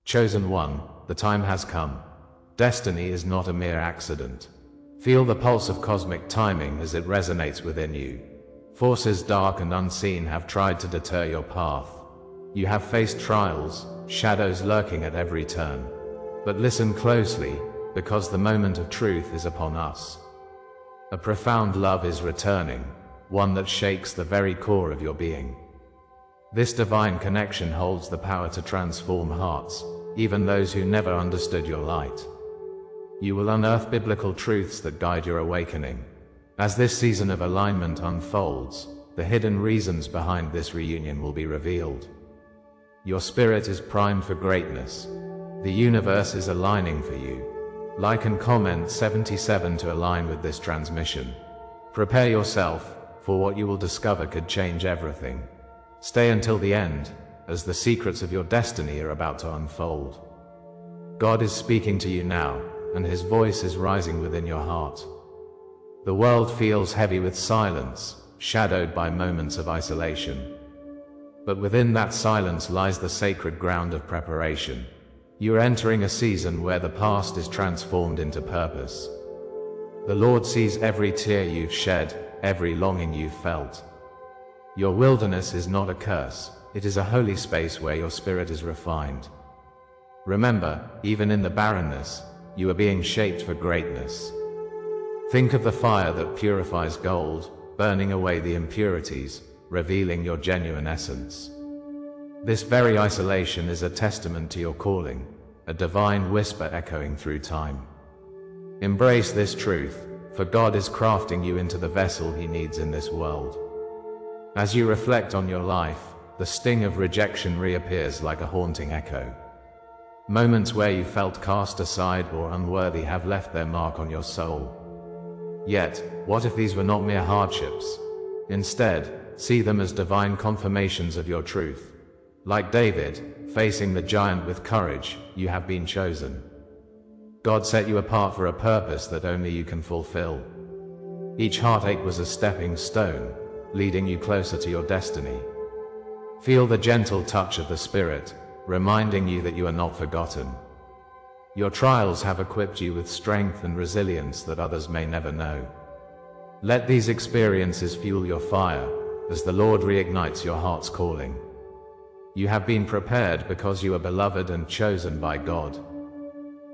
Chosen one, the time has come. Destiny is not a mere accident. Feel the pulse of cosmic timing as it resonates within you. Forces dark and unseen have tried to deter your path. You have faced trials, shadows lurking at every turn. But listen closely, because the moment of truth is upon us. A profound love is returning, one that shakes the very core of your being. This divine connection holds the power to transform hearts, even those who never understood your light. You will unearth biblical truths that guide your awakening. As this season of alignment unfolds, the hidden reasons behind this reunion will be revealed. Your spirit is primed for greatness. The universe is aligning for you. Like and comment 77 to align with this transmission. Prepare yourself, for what you will discover could change everything. Stay until the end, as the secrets of your destiny are about to unfold. God is speaking to you now, and His voice is rising within your heart. The world feels heavy with silence, shadowed by moments of isolation. But within that silence lies the sacred ground of preparation. You are entering a season where the past is transformed into purpose. The Lord sees every tear you've shed, every longing you've felt. Your wilderness is not a curse, it is a holy space where your spirit is refined. Remember, even in the barrenness, you are being shaped for greatness. Think of the fire that purifies gold, burning away the impurities, revealing your genuine essence. This very isolation is a testament to your calling, a divine whisper echoing through time. Embrace this truth, for God is crafting you into the vessel He needs in this world. As you reflect on your life, the sting of rejection reappears like a haunting echo. Moments where you felt cast aside or unworthy have left their mark on your soul. Yet, what if these were not mere hardships? Instead, see them as divine confirmations of your truth. Like David, facing the giant with courage, you have been chosen. God set you apart for a purpose that only you can fulfill. Each heartache was a stepping stone, leading you closer to your destiny. Feel the gentle touch of the Spirit, reminding you that you are not forgotten. Your trials have equipped you with strength and resilience that others may never know. Let these experiences fuel your fire, as the Lord reignites your heart's calling. You have been prepared because you are beloved and chosen by God.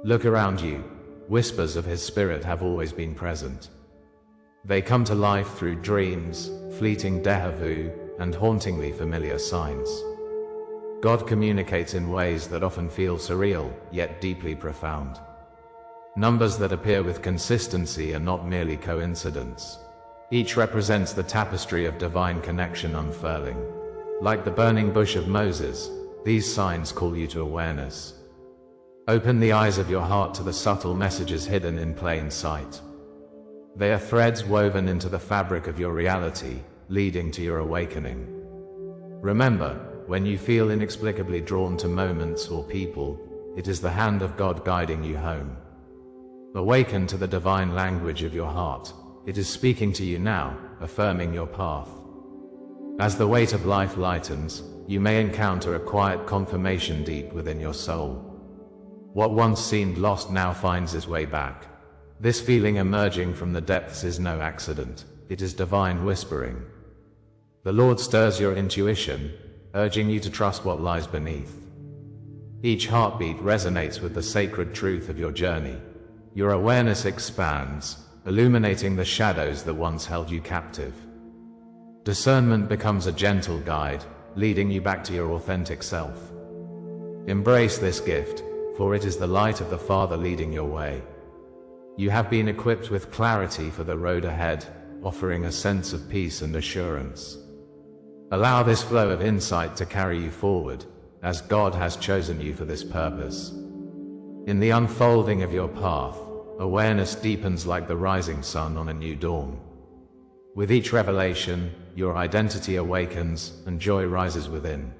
Look around you, whispers of His Spirit have always been present. They come to life through dreams, fleeting déjà vu, and hauntingly familiar signs. God communicates in ways that often feel surreal, yet deeply profound. Numbers that appear with consistency are not merely coincidence. Each represents the tapestry of divine connection unfurling. Like the burning bush of Moses, these signs call you to awareness. Open the eyes of your heart to the subtle messages hidden in plain sight. They are threads woven into the fabric of your reality, leading to your awakening. Remember, when you feel inexplicably drawn to moments or people, it is the hand of God guiding you home. Awaken to the divine language of your heart. It is speaking to you now, affirming your path. As the weight of life lightens, you may encounter a quiet confirmation deep within your soul. What once seemed lost now finds its way back. This feeling emerging from the depths is no accident, it is divine whispering. The Lord stirs your intuition, urging you to trust what lies beneath. Each heartbeat resonates with the sacred truth of your journey. Your awareness expands, illuminating the shadows that once held you captive. Discernment becomes a gentle guide, leading you back to your authentic self. Embrace this gift, for it is the light of the Father leading your way. You have been equipped with clarity for the road ahead, offering a sense of peace and assurance. Allow this flow of insight to carry you forward, as God has chosen you for this purpose. In the unfolding of your path, awareness deepens like the rising sun on a new dawn. With each revelation, your identity awakens and joy rises within.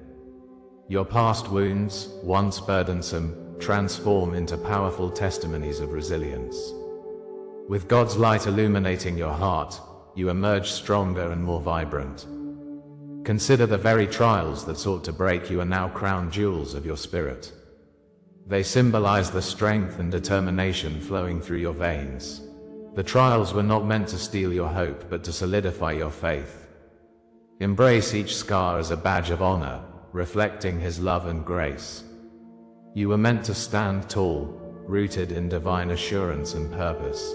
Your past wounds, once burdensome, transform into powerful testimonies of resilience. With God's light illuminating your heart, you emerge stronger and more vibrant. Consider the very trials that sought to break you are now crown jewels of your spirit. They symbolize the strength and determination flowing through your veins. The trials were not meant to steal your hope, but to solidify your faith. Embrace each scar as a badge of honor, reflecting His love and grace. You were meant to stand tall, rooted in divine assurance and purpose.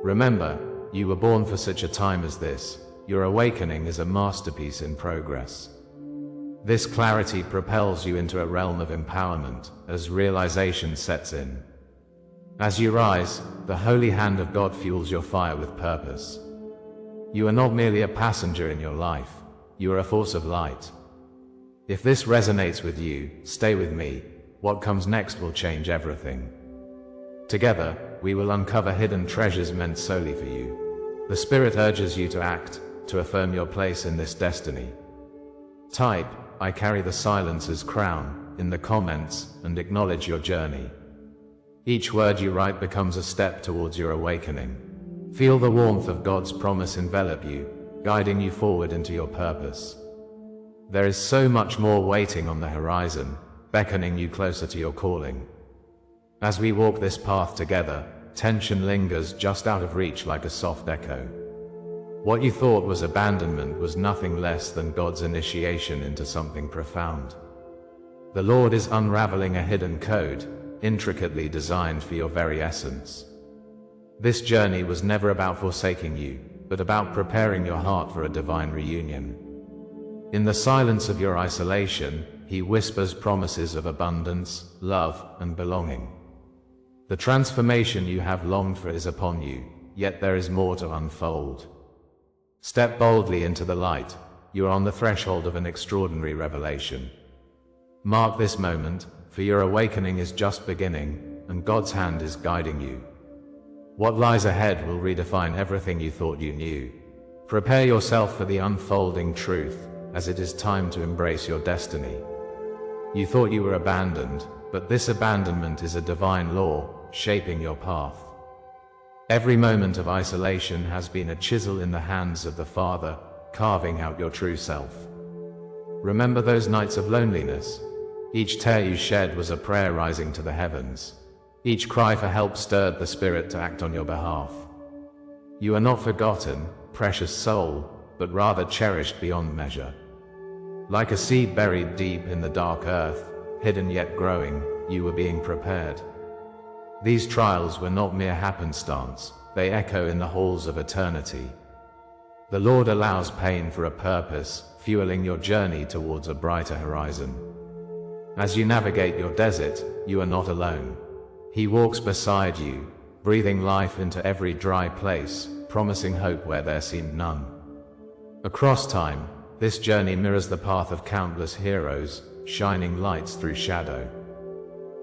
Remember, you were born for such a time as this. Your awakening is a masterpiece in progress. This clarity propels you into a realm of empowerment as realization sets in. As you rise, the holy hand of God fuels your fire with purpose. You are not merely a passenger in your life, you are a force of light. If this resonates with you, stay with me. What comes next will change everything. Together, we will uncover hidden treasures meant solely for you. The Spirit urges you to act, to affirm your place in this destiny. Type, "I carry the silencer's crown," in the comments, and acknowledge your journey. Each word you write becomes a step towards your awakening. Feel the warmth of God's promise envelop you, guiding you forward into your purpose. There is so much more waiting on the horizon, beckoning you closer to your calling. As we walk this path together, tension lingers just out of reach like a soft echo. What you thought was abandonment was nothing less than God's initiation into something profound. The Lord is unraveling a hidden code, intricately designed for your very essence. This journey was never about forsaking you, but about preparing your heart for a divine reunion. In the silence of your isolation, He whispers promises of abundance, love, and belonging. The transformation you have longed for is upon you, yet there is more to unfold. Step boldly into the light. You are on the threshold of an extraordinary revelation. Mark this moment, for your awakening is just beginning, and God's hand is guiding you. What lies ahead will redefine everything you thought you knew. Prepare yourself for the unfolding truth, as it is time to embrace your destiny. You thought you were abandoned, but this abandonment is a divine law, shaping your path. Every moment of isolation has been a chisel in the hands of the Father, carving out your true self. Remember those nights of loneliness? Each tear you shed was a prayer rising to the heavens. Each cry for help stirred the Spirit to act on your behalf. You are not forgotten, precious soul, but rather cherished beyond measure. Like a seed buried deep in the dark earth, hidden yet growing, you were being prepared. These trials were not mere happenstance, they echo in the halls of eternity. The Lord allows pain for a purpose, fueling your journey towards a brighter horizon. As you navigate your desert, you are not alone. He walks beside you, breathing life into every dry place, promising hope where there seemed none. Across time, this journey mirrors the path of countless heroes, shining lights through shadow.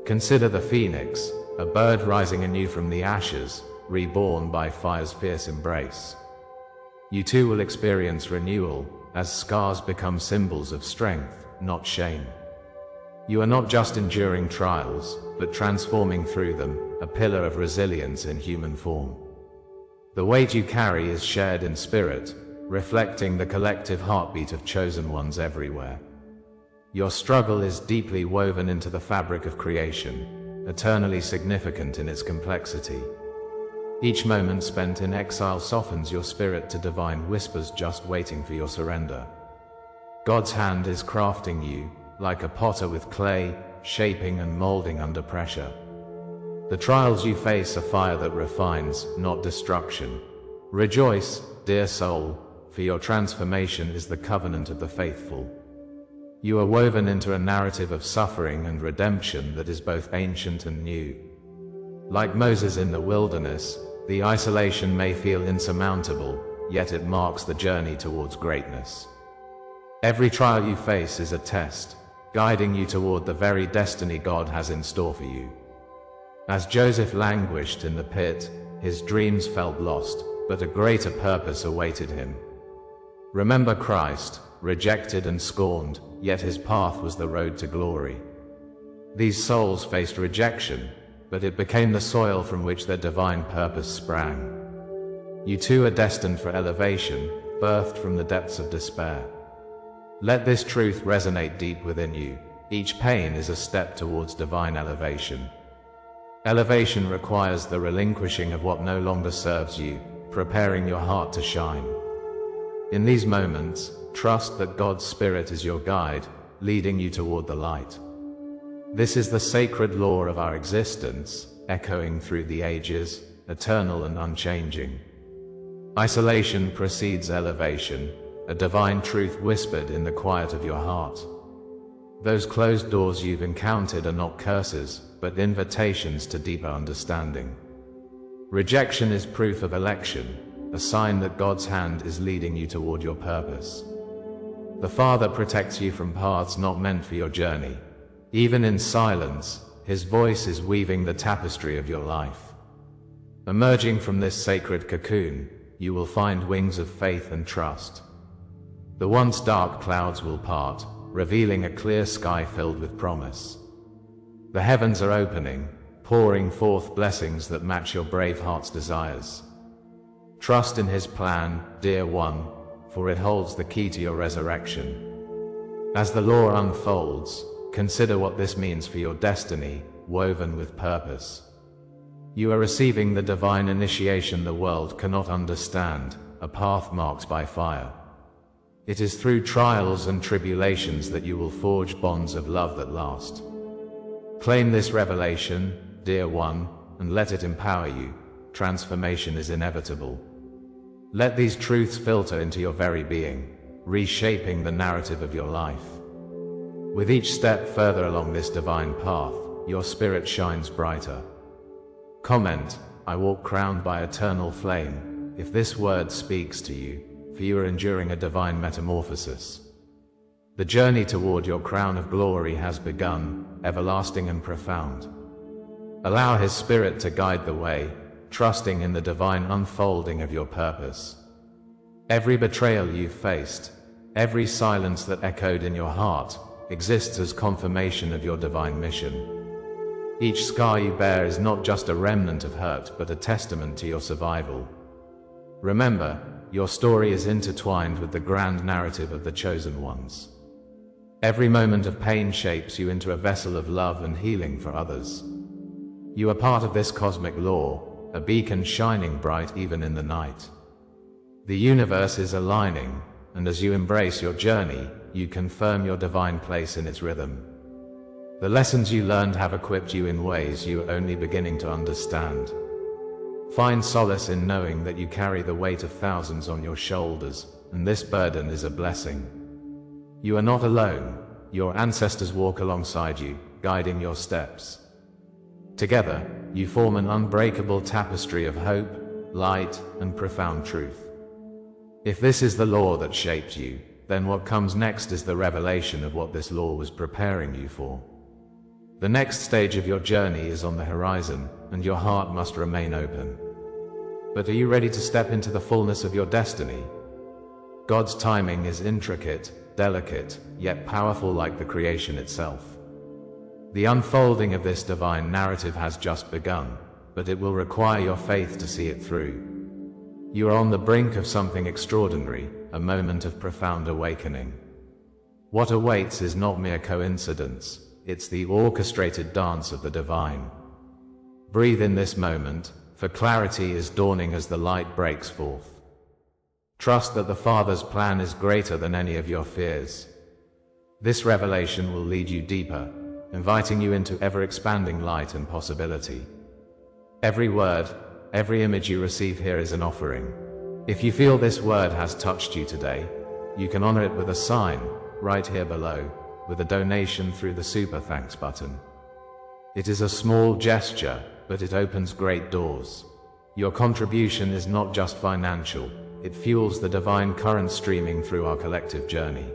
Consider the phoenix, a bird rising anew from the ashes, reborn by fire's fierce embrace. You too will experience renewal, as scars become symbols of strength, not shame. You are not just enduring trials, but transforming through them, a pillar of resilience in human form. The weight you carry is shared in spirit, reflecting the collective heartbeat of chosen ones everywhere. Your struggle is deeply woven into the fabric of creation, eternally significant in its complexity. Each moment spent in exile softens your spirit to divine whispers just waiting for your surrender. God's hand is crafting you, like a potter with clay, shaping and molding under pressure. The trials you face are fire that refines, not destruction. Rejoice, dear soul, for your transformation is the covenant of the faithful. You are woven into a narrative of suffering and redemption that is both ancient and new. Like Moses in the wilderness, the isolation may feel insurmountable, yet it marks the journey towards greatness. Every trial you face is a test, guiding you toward the very destiny God has in store for you. As Joseph languished in the pit, his dreams felt lost, but a greater purpose awaited him. Remember Christ, rejected and scorned, yet his path was the road to glory. These souls faced rejection, but it became the soil from which their divine purpose sprang. You too are destined for elevation, birthed from the depths of despair. Let this truth resonate deep within you. Each pain is a step towards divine elevation. Elevation requires the relinquishing of what no longer serves you, preparing your heart to shine. In these moments, trust that God's Spirit is your guide, leading you toward the light. This is the sacred law of our existence, echoing through the ages, eternal and unchanging. Isolation precedes elevation, a divine truth whispered in the quiet of your heart. Those closed doors you've encountered are not curses, but invitations to deeper understanding. Rejection is proof of election, a sign that God's hand is leading you toward your purpose. The Father protects you from paths not meant for your journey. Even in silence, His voice is weaving the tapestry of your life. Emerging from this sacred cocoon, you will find wings of faith and trust. The once dark clouds will part, revealing a clear sky filled with promise. The heavens are opening, pouring forth blessings that match your brave heart's desires. Trust in His plan, dear one, for it holds the key to your resurrection. As the law unfolds, consider what this means for your destiny, woven with purpose. You are receiving the divine initiation the world cannot understand, a path marked by fire. It is through trials and tribulations that you will forge bonds of love that last. Claim this revelation, dear one, and let it empower you. Transformation is inevitable. Let these truths filter into your very being, reshaping the narrative of your life. With each step further along this divine path, your spirit shines brighter. Comment, I walk crowned by eternal flame, if this word speaks to you, for you are enduring a divine metamorphosis. The journey toward your crown of glory has begun, everlasting and profound. Allow His Spirit to guide the way, trusting in the divine unfolding of your purpose. Every betrayal you've faced, every silence that echoed in your heart, exists as confirmation of your divine mission. Each scar you bear is not just a remnant of hurt, but a testament to your survival. Remember, your story is intertwined with the grand narrative of the chosen ones. Every moment of pain shapes you into a vessel of love and healing for others. You are part of this cosmic law, a beacon shining bright even in the night. The universe is aligning, and as you embrace your journey, you confirm your divine place in its rhythm. The lessons you learned have equipped you in ways you are only beginning to understand. Find solace in knowing that you carry the weight of thousands on your shoulders, and this burden is a blessing. You are not alone. Your ancestors walk alongside you, guiding your steps. Together, you form an unbreakable tapestry of hope, light, and profound truth. If this is the law that shaped you, then what comes next is the revelation of what this law was preparing you for. The next stage of your journey is on the horizon, and your heart must remain open. But are you ready to step into the fullness of your destiny? God's timing is intricate, delicate, yet powerful like the creation itself. The unfolding of this divine narrative has just begun, but it will require your faith to see it through. You are on the brink of something extraordinary, a moment of profound awakening. What awaits is not mere coincidence. It's the orchestrated dance of the divine. Breathe in this moment, for clarity is dawning as the light breaks forth. Trust that the Father's plan is greater than any of your fears. This revelation will lead you deeper, inviting you into ever-expanding light and possibility. Every word, every image you receive here is an offering. If you feel this word has touched you today, you can honor it with a sign, right here below, with a donation through the Super Thanks button. It is a small gesture, but it opens great doors. Your contribution is not just financial, it fuels the divine current streaming through our collective journey.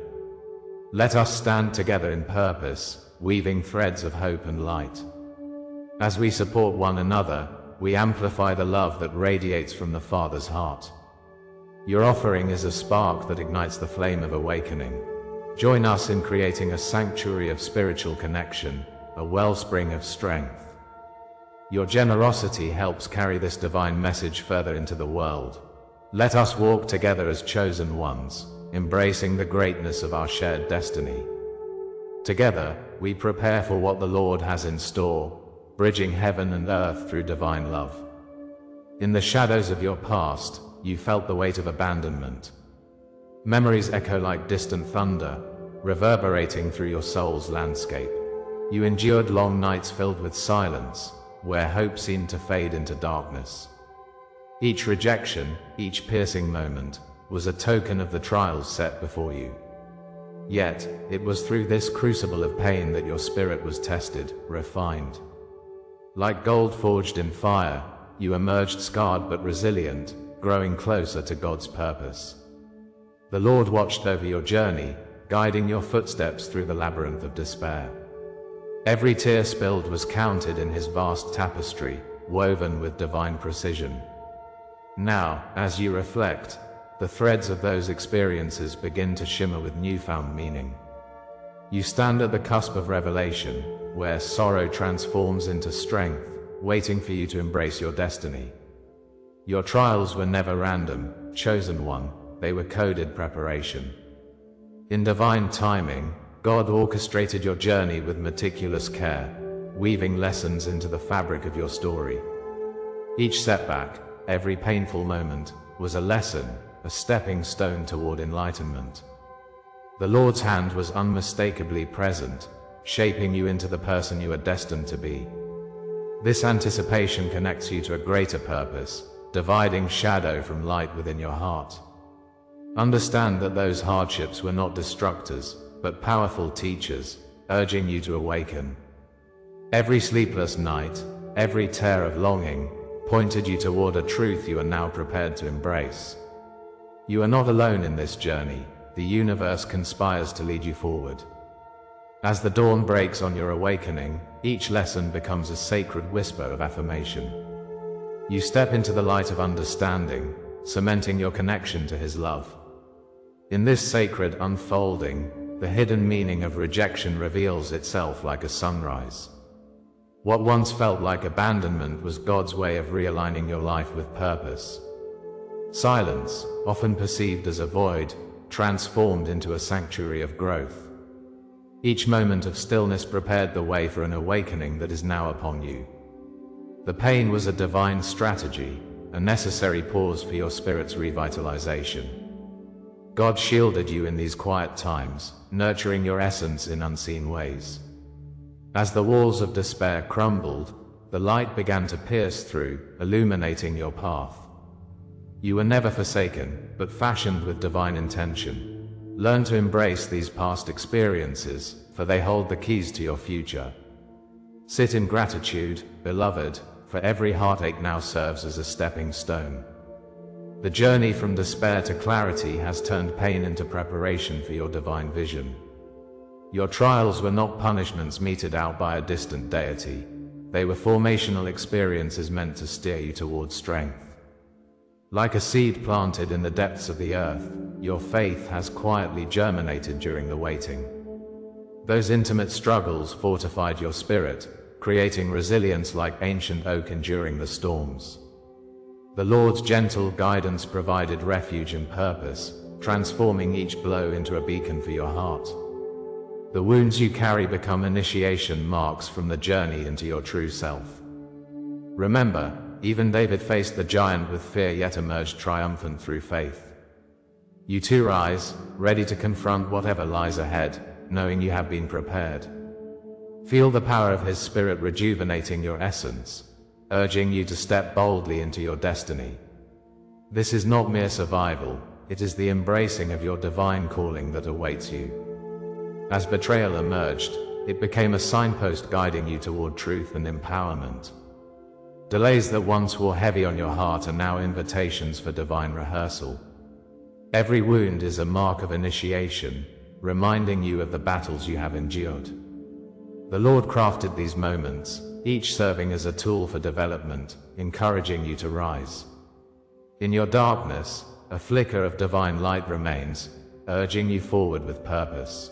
Let us stand together in purpose, weaving threads of hope and light. As we support one another, we amplify the love that radiates from the Father's heart. Your offering is a spark that ignites the flame of awakening. Join us in creating a sanctuary of spiritual connection, a wellspring of strength. Your generosity helps carry this divine message further into the world. Let us walk together as chosen ones, embracing the greatness of our shared destiny. Together, we prepare for what the Lord has in store, bridging heaven and earth through divine love. In the shadows of your past, you felt the weight of abandonment. Memories echo like distant thunder, reverberating through your soul's landscape. You endured long nights filled with silence, where hope seemed to fade into darkness. Each rejection, each piercing moment, was a token of the trials set before you. Yet, it was through this crucible of pain that your spirit was tested, refined. Like gold forged in fire, you emerged scarred but resilient, growing closer to God's purpose. The Lord watched over your journey, guiding your footsteps through the labyrinth of despair. Every tear spilled was counted in His vast tapestry, woven with divine precision. Now, as you reflect, the threads of those experiences begin to shimmer with newfound meaning. You stand at the cusp of revelation, where sorrow transforms into strength, waiting for you to embrace your destiny. Your trials were never random, chosen one, they were coded preparation. In divine timing, God orchestrated your journey with meticulous care, weaving lessons into the fabric of your story. Each setback, every painful moment, was a lesson, a stepping stone toward enlightenment. The Lord's hand was unmistakably present, shaping you into the person you are destined to be. This anticipation connects you to a greater purpose, dividing shadow from light within your heart. Understand that those hardships were not destructors, but powerful teachers, urging you to awaken. Every sleepless night, every tear of longing, pointed you toward a truth you are now prepared to embrace. You are not alone in this journey, the universe conspires to lead you forward. As the dawn breaks on your awakening, each lesson becomes a sacred whisper of affirmation. You step into the light of understanding, cementing your connection to His love. In this sacred unfolding, the hidden meaning of rejection reveals itself like a sunrise. What once felt like abandonment was God's way of realigning your life with purpose. Silence, often perceived as a void, transformed into a sanctuary of growth. Each moment of stillness prepared the way for an awakening that is now upon you. The pain was a divine strategy, a necessary pause for your spirit's revitalization. God shielded you in these quiet times, nurturing your essence in unseen ways. As the walls of despair crumbled, the light began to pierce through, illuminating your path. You were never forsaken, but fashioned with divine intention. Learn to embrace these past experiences, for they hold the keys to your future. Sit in gratitude, beloved, for every heartache now serves as a stepping stone. The journey from despair to clarity has turned pain into preparation for your divine vision. Your trials were not punishments meted out by a distant deity. They were formational experiences meant to steer you towards strength. Like a seed planted in the depths of the earth, your faith has quietly germinated during the waiting. Those intimate struggles fortified your spirit, creating resilience like ancient oak enduring the storms. The Lord's gentle guidance provided refuge and purpose, transforming each blow into a beacon for your heart. The wounds you carry become initiation marks from the journey into your true self. Remember, even David faced the giant with fear yet emerged triumphant through faith. You too rise, ready to confront whatever lies ahead, knowing you have been prepared. Feel the power of His Spirit rejuvenating your essence, urging you to step boldly into your destiny. This is not mere survival, it is the embracing of your divine calling that awaits you. As betrayal emerged, it became a signpost guiding you toward truth and empowerment. Delays that once wore heavy on your heart are now invitations for divine rehearsal. Every wound is a mark of initiation, reminding you of the battles you have endured. The Lord crafted these moments, each serving as a tool for development, encouraging you to rise. In your darkness, a flicker of divine light remains, urging you forward with purpose.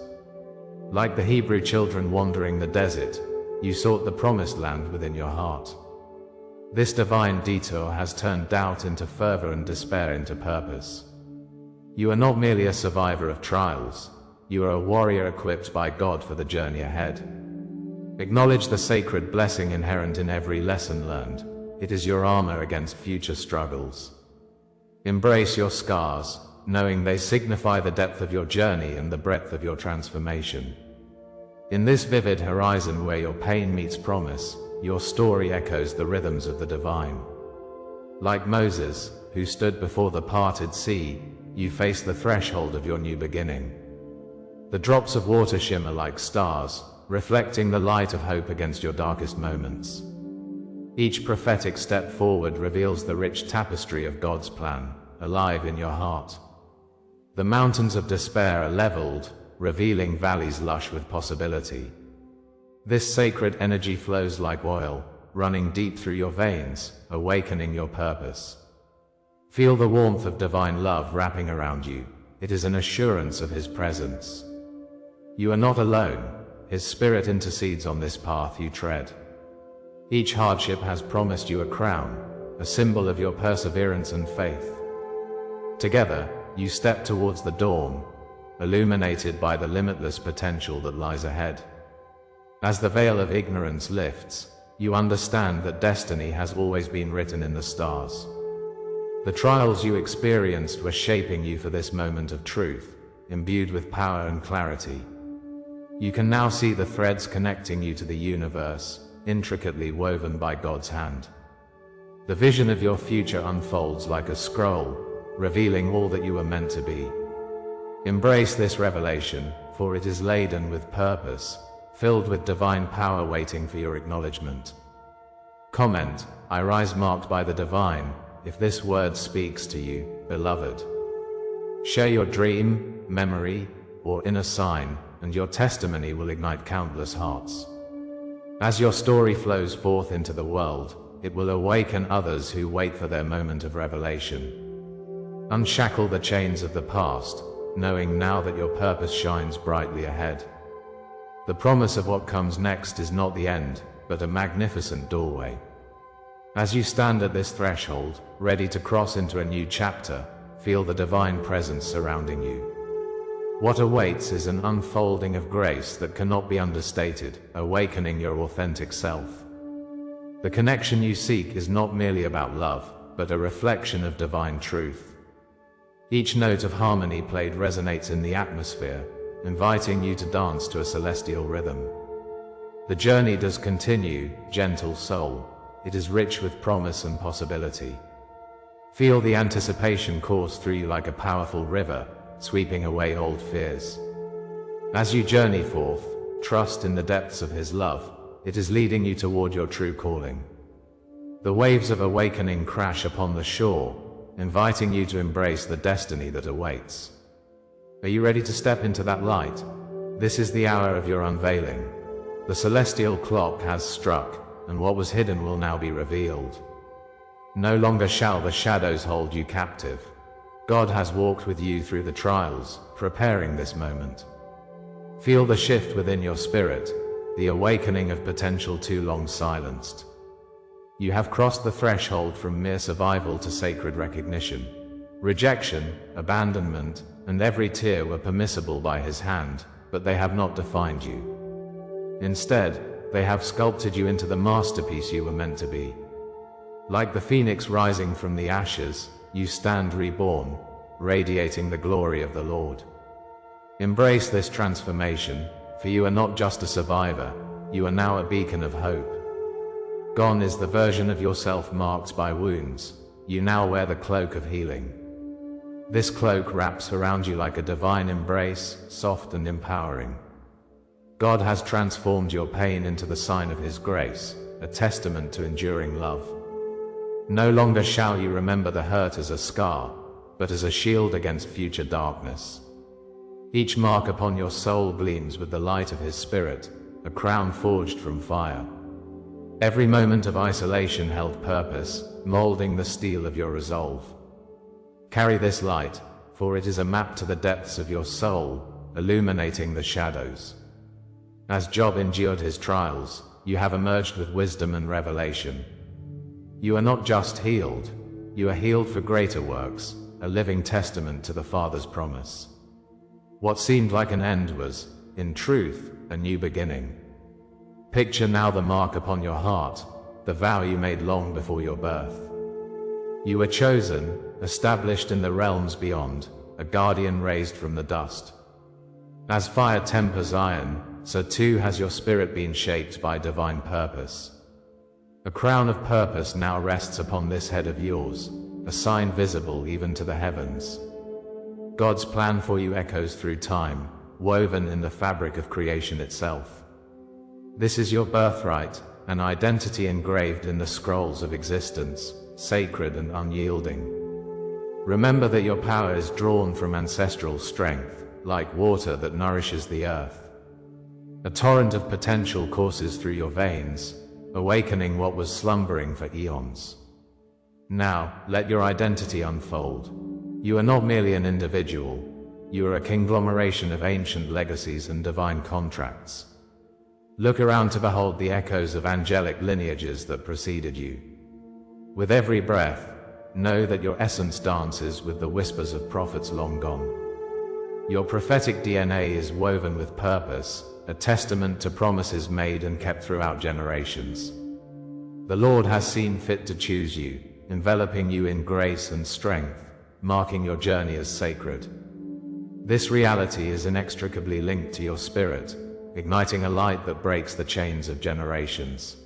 Like the Hebrew children wandering the desert, you sought the promised land within your heart. This divine detour has turned doubt into fervor and despair into purpose. You are not merely a survivor of trials, you are a warrior equipped by God for the journey ahead. Acknowledge the sacred blessing inherent in every lesson learned. It is your armor against future struggles. Embrace your scars, knowing they signify the depth of your journey and the breadth of your transformation. In this vivid horizon where your pain meets promise, your story echoes the rhythms of the divine. Like Moses, who stood before the parted sea, you face the threshold of your new beginning. The drops of water shimmer like stars, reflecting the light of hope against your darkest moments. Each prophetic step forward reveals the rich tapestry of God's plan, alive in your heart. The mountains of despair are leveled, revealing valleys lush with possibility. This sacred energy flows like oil, running deep through your veins, awakening your purpose. Feel the warmth of divine love wrapping around you. It is an assurance of His presence. You are not alone. His Spirit intercedes on this path you tread. Each hardship has promised you a crown, a symbol of your perseverance and faith. Together, you step towards the dawn, illuminated by the limitless potential that lies ahead. As the veil of ignorance lifts, you understand that destiny has always been written in the stars. The trials you experienced were shaping you for this moment of truth, imbued with power and clarity. You can now see the threads connecting you to the universe, intricately woven by God's hand. The vision of your future unfolds like a scroll, revealing all that you were meant to be. Embrace this revelation, for it is laden with purpose, filled with divine power waiting for your acknowledgement. Comment, I rise marked by the divine, if this word speaks to you, beloved. Share your dream, memory, or inner sign, and your testimony will ignite countless hearts. As your story flows forth into the world, it will awaken others who wait for their moment of revelation. Unshackle the chains of the past, knowing now that your purpose shines brightly ahead. The promise of what comes next is not the end, but a magnificent doorway. As you stand at this threshold, ready to cross into a new chapter, feel the divine presence surrounding you. What awaits is an unfolding of grace that cannot be understated, awakening your authentic self. The connection you seek is not merely about love, but a reflection of divine truth. Each note of harmony played resonates in the atmosphere, inviting you to dance to a celestial rhythm. The journey does continue, gentle soul. It is rich with promise and possibility. Feel the anticipation course through you like a powerful river, sweeping away old fears. As you journey forth, trust in the depths of His love. It is leading you toward your true calling. The waves of awakening crash upon the shore, inviting you to embrace the destiny that awaits. Are you ready to step into that light? This is the hour of your unveiling. The celestial clock has struck, and what was hidden will now be revealed. No longer shall the shadows hold you captive. God has walked with you through the trials, preparing this moment. Feel the shift within your spirit, the awakening of potential too long silenced. You have crossed the threshold from mere survival to sacred recognition. Rejection, abandonment, and every tear were permissible by His hand, but they have not defined you. Instead, they have sculpted you into the masterpiece you were meant to be. Like the phoenix rising from the ashes, you stand reborn, radiating the glory of the Lord. Embrace this transformation, for you are not just a survivor, you are now a beacon of hope. Gone is the version of yourself marked by wounds. You now wear the cloak of healing. This cloak wraps around you like a divine embrace, soft and empowering. God has transformed your pain into the sign of His grace, a testament to enduring love. No longer shall you remember the hurt as a scar, but as a shield against future darkness. Each mark upon your soul gleams with the light of His Spirit, a crown forged from fire. Every moment of isolation held purpose, molding the steel of your resolve. Carry this light, for it is a map to the depths of your soul, illuminating the shadows. As Job endured his trials, you have emerged with wisdom and revelation. You are not just healed, you are healed for greater works, a living testament to the Father's promise. What seemed like an end was, in truth, a new beginning. Picture now the mark upon your heart, the vow you made long before your birth. You were chosen, established in the realms beyond, a guardian raised from the dust. As fire tempers iron, so too has your spirit been shaped by divine purpose. A crown of purpose now rests upon this head of yours, a sign visible even to the heavens. God's plan for you echoes through time, woven in the fabric of creation itself. This is your birthright, an identity engraved in the scrolls of existence, sacred and unyielding. Remember that your power is drawn from ancestral strength, like water that nourishes the earth. A torrent of potential courses through your veins, awakening what was slumbering for eons. Now, let your identity unfold. You are not merely an individual. You are a conglomeration of ancient legacies and divine contracts. Look around to behold the echoes of angelic lineages that preceded you. With every breath, know that your essence dances with the whispers of prophets long gone. Your prophetic DNA is woven with purpose, a testament to promises made and kept throughout generations. The Lord has seen fit to choose you, enveloping you in grace and strength, marking your journey as sacred. This reality is inextricably linked to your spirit, igniting a light that breaks the chains of generations.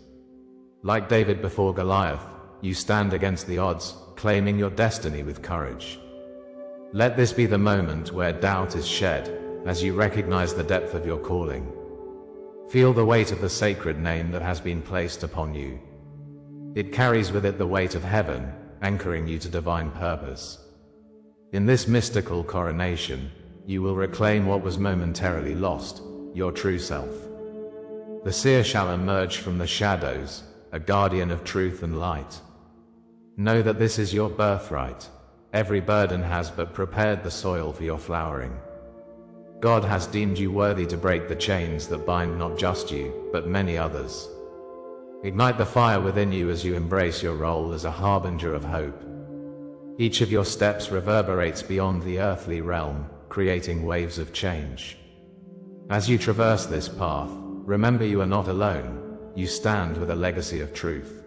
Like David before Goliath, you stand against the odds, claiming your destiny with courage. Let this be the moment where doubt is shed, as you recognize the depth of your calling. Feel the weight of the sacred name that has been placed upon you. It carries with it the weight of heaven, anchoring you to divine purpose. In this mystical coronation, you will reclaim what was momentarily lost, your true self. The seer shall emerge from the shadows, a guardian of truth and light. Know that this is your birthright. Every burden has but prepared the soil for your flowering. God has deemed you worthy to break the chains that bind not just you, but many others. Ignite the fire within you as you embrace your role as a harbinger of hope. Each of your steps reverberates beyond the earthly realm, creating waves of change. As you traverse this path, remember you are not alone. You stand with a legacy of truth.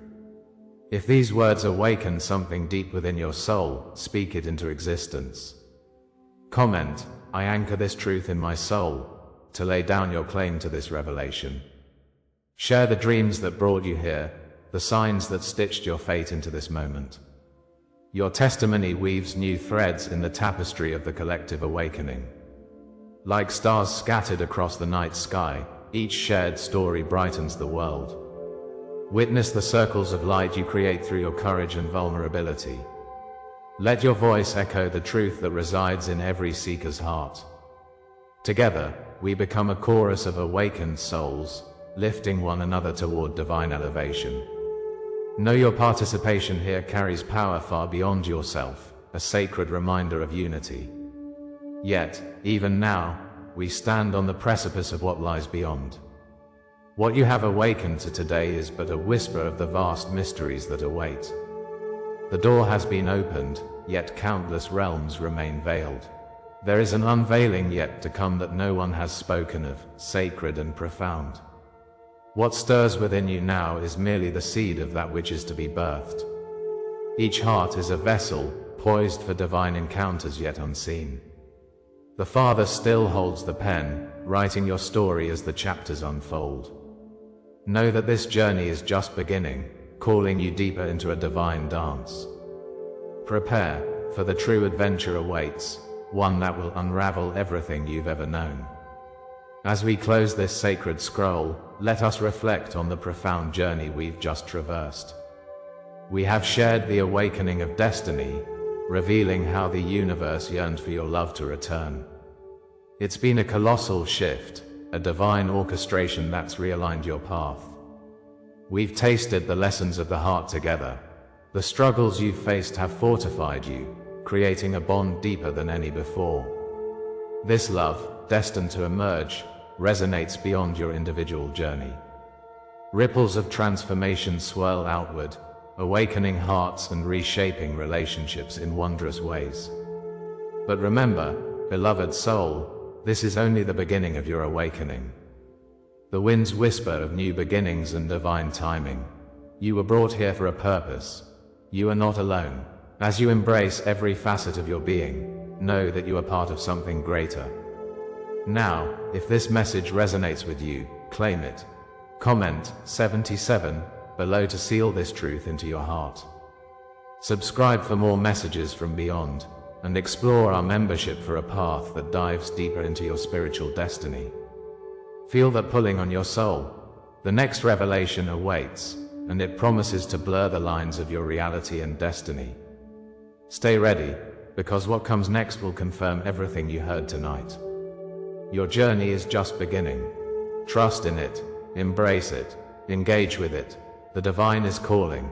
If these words awaken something deep within your soul, speak it into existence. Comment, "I anchor this truth in my soul," to lay down your claim to this revelation. Share the dreams that brought you here, the signs that stitched your fate into this moment. Your testimony weaves new threads in the tapestry of the collective awakening. Like stars scattered across the night sky, each shared story brightens the world. Witness the circles of light you create through your courage and vulnerability. Let your voice echo the truth that resides in every seeker's heart. Together, we become a chorus of awakened souls, lifting one another toward divine elevation. Know your participation here carries power far beyond yourself, a sacred reminder of unity. Yet, even now, we stand on the precipice of what lies beyond. What you have awakened to today is but a whisper of the vast mysteries that await. The door has been opened, yet countless realms remain veiled. There is an unveiling yet to come that no one has spoken of, sacred and profound. What stirs within you now is merely the seed of that which is to be birthed. Each heart is a vessel, poised for divine encounters yet unseen. The Father still holds the pen, writing your story as the chapters unfold. Know that this journey is just beginning, calling you deeper into a divine dance. Prepare, for the true adventure awaits, one that will unravel everything you've ever known. As we close this sacred scroll, let us reflect on the profound journey we've just traversed. We have shared the awakening of destiny, revealing how the universe yearned for your love to return. It's been a colossal shift, a divine orchestration that's realigned your path. We've tasted the lessons of the heart together. The struggles you've faced have fortified you, creating a bond deeper than any before. This love, destined to emerge, resonates beyond your individual journey. Ripples of transformation swirl outward, awakening hearts and reshaping relationships in wondrous ways. But remember, beloved soul, this is only the beginning of your awakening. The winds whisper of new beginnings and divine timing. You were brought here for a purpose. You are not alone. As you embrace every facet of your being, know that you are part of something greater. Now, if this message resonates with you, claim it. Comment 77 below to seal this truth into your heart. Subscribe for more messages from beyond, and explore our membership for a path that dives deeper into your spiritual destiny. Feel that pulling on your soul. The next revelation awaits, and it promises to blur the lines of your reality and destiny. Stay ready, because what comes next will confirm everything you heard tonight. Your journey is just beginning. Trust in it, embrace it, engage with it. The divine is calling,